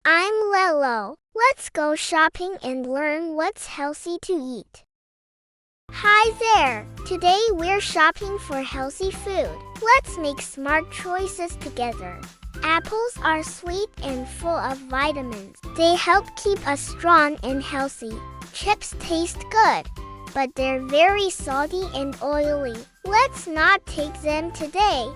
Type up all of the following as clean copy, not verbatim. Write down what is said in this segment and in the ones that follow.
I'm Lelo. Let's go shopping and learn what's healthy to eat. Hi there! Today we're shopping for healthy food. Let's make smart choices together. Apples are sweet and full of vitamins. They help keep us strong and healthy. Chips taste good, but they're very salty and oily. Let's not take them today.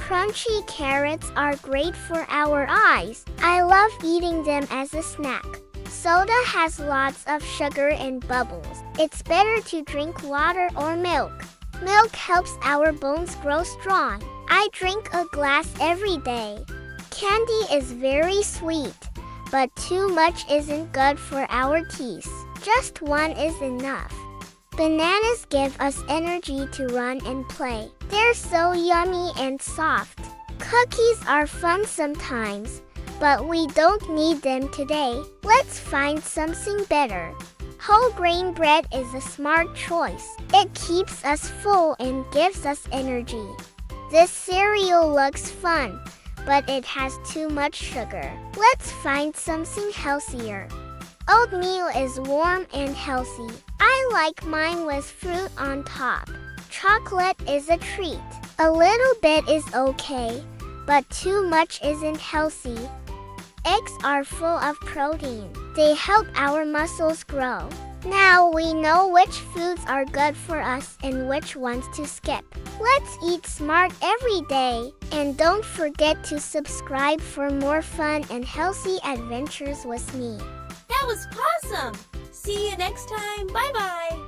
Crunchy carrots are great for our eyes. I love eating them as a snack. Soda has lots of sugar and bubbles. It's better to drink water or milk. Milk helps our bones grow strong. I drink a glass every day. Candy is very sweet, but too much isn't good for our teeth. Just one is enough. Bananas give us energy to run and play. They're so yummy and soft. Cookies are fun sometimes, but we don't need them today. Let's find something better. Whole grain bread is a smart choice. It keeps us full and gives us energy. This cereal looks fun, but it has too much sugar. Let's find something healthier. Oatmeal is warm and healthy. I like mine with fruit on top. Chocolate is a treat. A little bit is okay, but too much isn't healthy. Eggs are full of protein. They help our muscles grow. Now we know which foods are good for us and which ones to skip. Let's eat smart every day. And don't forget to subscribe for more fun and healthy adventures with me. That was awesome! See you next time. Bye-bye!